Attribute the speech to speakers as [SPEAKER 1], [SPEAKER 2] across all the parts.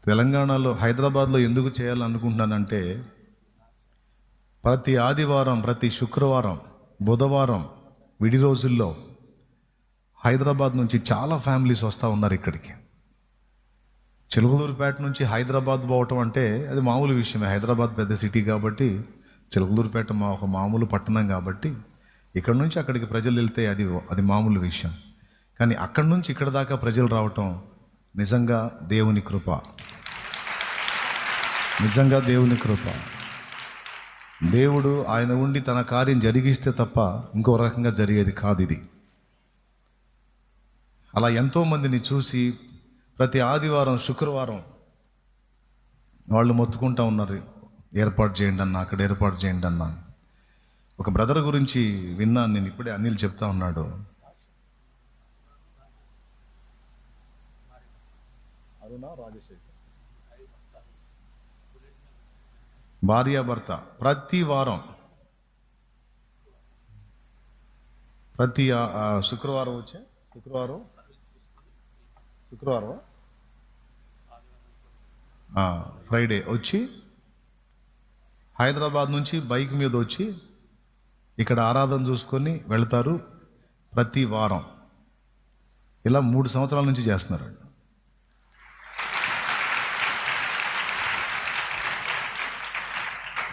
[SPEAKER 1] తెలంగాణలో హైదరాబాద్లో ఎందుకు చేయాలనుకుంటున్నానంటే, ప్రతి ఆదివారం, ప్రతి శుక్రవారం, బుధవారం విడి రోజుల్లో హైదరాబాద్ నుంచి చాలా ఫ్యామిలీస్ వస్తూ ఉన్నారు ఇక్కడికి. చిలకలూరుపేట నుంచి హైదరాబాద్ పోవటం అంటే అది మామూలు విషయమే. హైదరాబాద్ పెద్ద సిటీ కాబట్టి, చిలకలూరుపేట ఒక మామూలు పట్టణం కాబట్టి ఇక్కడ నుంచి అక్కడికి ప్రజలు వెళ్తే అది మామూలు విషయం. కానీ అక్కడి నుంచి ఇక్కడ దాకా ప్రజలు రావటం నిజంగా దేవుని కృప. నిజంగా దేవుని కృప. దేవుడు ఆయన ఉండి తన కార్యం జరిగిస్తే తప్ప ఇంకో రకంగా జరిగేది కాదు ఇది. అలా ఎంతోమందిని చూసి ప్రతి ఆదివారం, శుక్రవారం వాళ్ళు మొత్తుకుంటా ఉన్నారు, ఏర్పాటు చేయండి అన్న, అక్కడ ఏర్పాటు చేయండి అన్న. ఒక బ్రదర్ గురించి విన్నాను నేను, ఇప్పుడే అనిల్ చెప్తా ఉన్నాడు. భార్యాభర్త ప్రతి వారం, ప్రతి శుక్రవారం వచ్చే శుక్రవారం ఫ్రైడే వచ్చి హైదరాబాద్ నుంచి బైక్ మీద వచ్చి ఇక్కడ ఆరాధన చూసుకొని వెళ్తారు. ప్రతి వారం ఇలా 3 సంవత్సరాల నుంచి చేస్తున్నారు.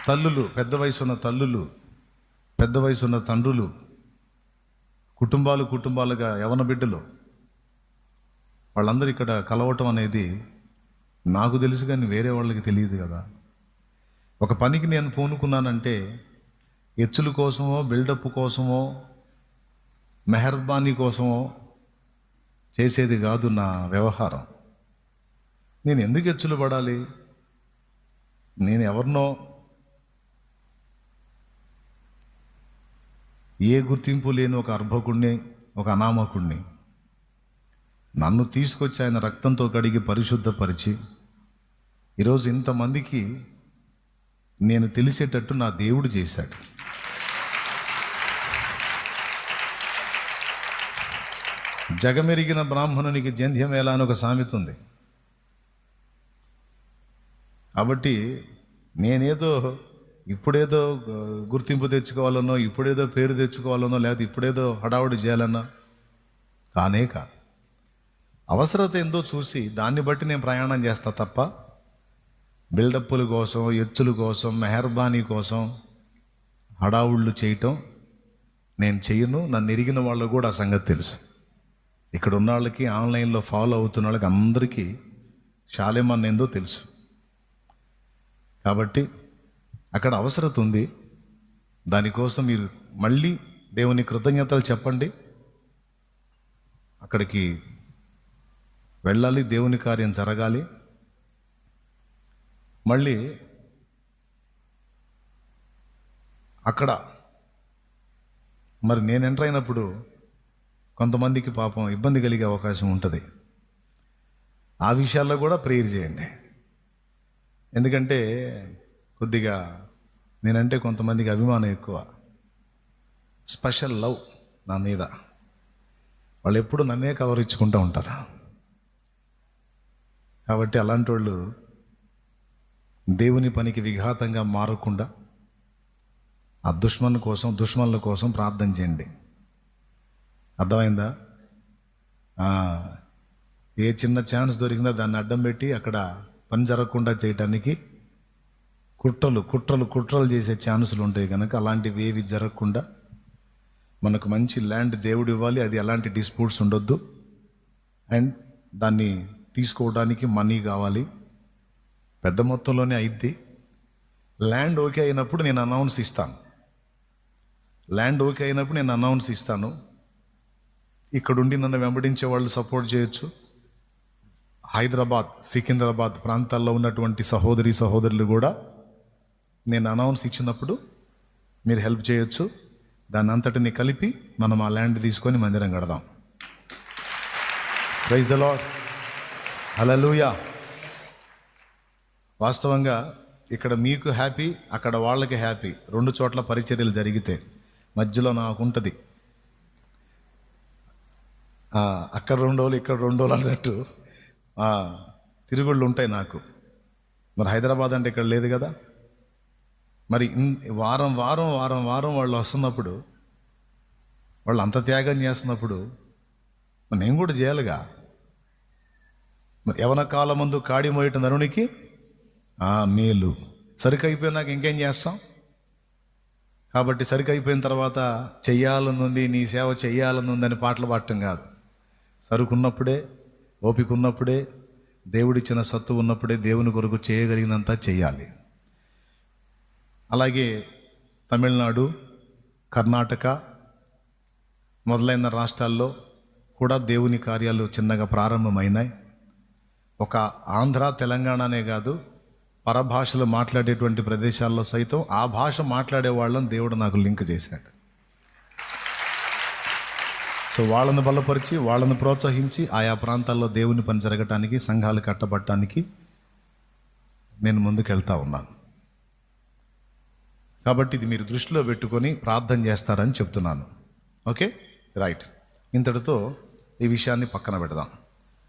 [SPEAKER 1] తల్లులు, పెద్ద వయసు ఉన్న తల్లులు, పెద్ద వయసు ఉన్న తండ్రులు, కుటుంబాలుగా యవన బిడ్డలు, వాళ్ళందరూ ఇక్కడ కలవటం అనేది నాకు తెలుసు, కానీ వేరే వాళ్ళకి తెలియదు కదా. ఒక పనికి నేను పూనుకున్నానంటే ఎచ్చుల కోసమో, బిల్డప్ కోసమో, మెహర్బానీ కోసమో చేసేది కాదు నా వ్యవహారం. నేను ఎందుకు ఎచ్చులు పడాలి? నేను ఎవరినో, ఏ గుర్తింపు లేని ఒక అర్భకుణ్ణి, ఒక అనామకుణ్ణి. నన్ను తీసుకొచ్చి ఆయన రక్తంతో కడిగి పరిశుద్ధపరిచి ఈరోజు ఇంతమందికి నేను తెలిసేటట్టు నా దేవుడు చేశాడు. జగమెరిగిన బ్రాహ్మణునికి జంధ్యమేళ అని ఒక సామెత ఉంది. కాబట్టి నేనేదో ఇప్పుడేదో గుర్తింపు తెచ్చుకోవాలనో, ఇప్పుడేదో పేరు తెచ్చుకోవాలనో, లేకపోతే ఇప్పుడేదో హడావుడి చేయాలన్నా కానే కాదు. అవసరత ఏందో చూసి దాన్ని బట్టి నేను ప్రయాణం చేస్తా తప్ప బిల్డప్పుల కోసం, ఎత్తుల కోసం, మెహర్బానీ కోసం హడావుళ్ళు చేయటం నేను చెయ్యను. నన్ను ఎరిగిన వాళ్ళు కూడా ఆ సంగతి తెలుసు. ఇక్కడ ఉన్న వాళ్ళకి, ఆన్లైన్లో ఫాలో అవుతున్న వాళ్ళకి అందరికీ శాలేమన్ ఏందో తెలుసు. కాబట్టి అక్కడ అవసరత ఉంది. దానికోసం మీరు మళ్ళీ దేవుని కృతజ్ఞతలు చెప్పండి. అక్కడికి వెళ్ళాలి, దేవుని కార్యం జరగాలి. మళ్ళీ అక్కడ మరి నేను ఎంటర్ అయినప్పుడు కొంతమందికి పాపం ఇబ్బంది కలిగే అవకాశం ఉంటుంది. ఆ విషయాల్లో కూడా ప్రేయర్ చేయండి. ఎందుకంటే కొద్దిగా నేనంటే కొంతమందికి అభిమానం ఎక్కువ, స్పెషల్ లవ్ నా మీద. వాళ్ళు ఎప్పుడు నన్నే కవరించుకుంటూ ఉంటారు. కాబట్టి అలాంటి వాళ్ళు దేవుని పనికి విఘాతంగా మారకుండా ఆ దుష్మన్ల కోసం ప్రార్థన చేయండి. అర్థమైందా? ఏ చిన్న ఛాన్స్ దొరికినా దాన్ని అడ్డం పెట్టి అక్కడ పని జరగకుండా చేయటానికి కుట్రలు చేసే ఛాన్సులు ఉంటాయి. కనుక అలాంటివి ఏవి జరగకుండా మనకు మంచి ల్యాండ్ దేవుడు ఇవ్వాలి. అది ఎలాంటి డిస్ప్యూట్స్ ఉండొద్దు. అండ్ దాన్ని తీసుకోవడానికి మనీ కావాలి, పెద్ద మొత్తంలోనే అయిద్ది. ల్యాండ్ ఓకే అయినప్పుడు నేను అనౌన్స్ ఇస్తాను. ఇక్కడుండి నన్ను వెంబడించే వాళ్ళు సపోర్ట్ చేయొచ్చు. హైదరాబాద్, సికింద్రాబాద్ ప్రాంతాల్లో ఉన్నటువంటి సహోదరులు కూడా నేను అనౌన్స్ ఇచ్చినప్పుడు మీరు హెల్ప్ చేయొచ్చు. దాన్ని అంతటిని కలిపి మనం ఆ ల్యాండ్ తీసుకొని మందిరం కడదాం. ప్రైజ్ ద లార్డ్, హల్లెలూయా. వాస్తవంగా ఇక్కడ మీకు హ్యాపీ, అక్కడ వాళ్ళకి హ్యాపీ. 2 చోట్ల పరిచర్యలు జరిగితే మధ్యలో నాకు ఉంటుంది. అక్కడ 2 రోజులు, ఇక్కడ 2 రోజులు అన్నట్టు తిరుగుళ్ళు ఉంటాయి నాకు. మరి హైదరాబాద్ అంటే ఇక్కడ లేదు కదా. మరి వారం వారం వారం వారం వాళ్ళు వస్తున్నప్పుడు, వాళ్ళు అంత త్యాగం చేస్తున్నప్పుడు మరి నేను కూడా చేయాలిగా. మరి యవన కాలం ముందు కాడి మోయట నరునికి మేలు. సరుకు అయిపోయినాక ఇంకేం చేస్తాం? కాబట్టి సరుకు అయిపోయిన తర్వాత చెయ్యాలనుంది, నీ సేవ చెయ్యాలనుందని పాటలు పాడటం కాదు. సరుకున్నప్పుడే, ఓపిక ఉన్నప్పుడే, దేవుడిచ్చిన సత్తు ఉన్నప్పుడే దేవుని కొరకు చేయగలిగినంత చెయ్యాలి. అలాగే తమిళనాడు, కర్ణాటక మొదలైన రాష్ట్రాల్లో కూడా దేవుని కార్యాలు చిన్నగా ప్రారంభమైనాయి. ఒక ఆంధ్ర, తెలంగాణనే కాదు, పరభాషలు మాట్లాడేటువంటి ప్రదేశాల్లో సైతం ఆ భాష మాట్లాడే వాళ్ళని దేవుడు నాకు లింక్ చేశాడు. సో వాళ్ళను బలపరిచి, వాళ్ళను ప్రోత్సహించి ఆయా ప్రాంతాల్లో దేవుని పని జరగటానికి, సంఘాలు కట్టబడటానికి నేను ముందుకెళ్తా ఉన్నాను. కాబట్టి ఇది మీరు దృష్టిలో పెట్టుకొని ప్రార్థన చేస్తారని చెప్తున్నాను. Okay, right. ఇంతటితో ఈ విషయాన్ని పక్కన పెడదాం.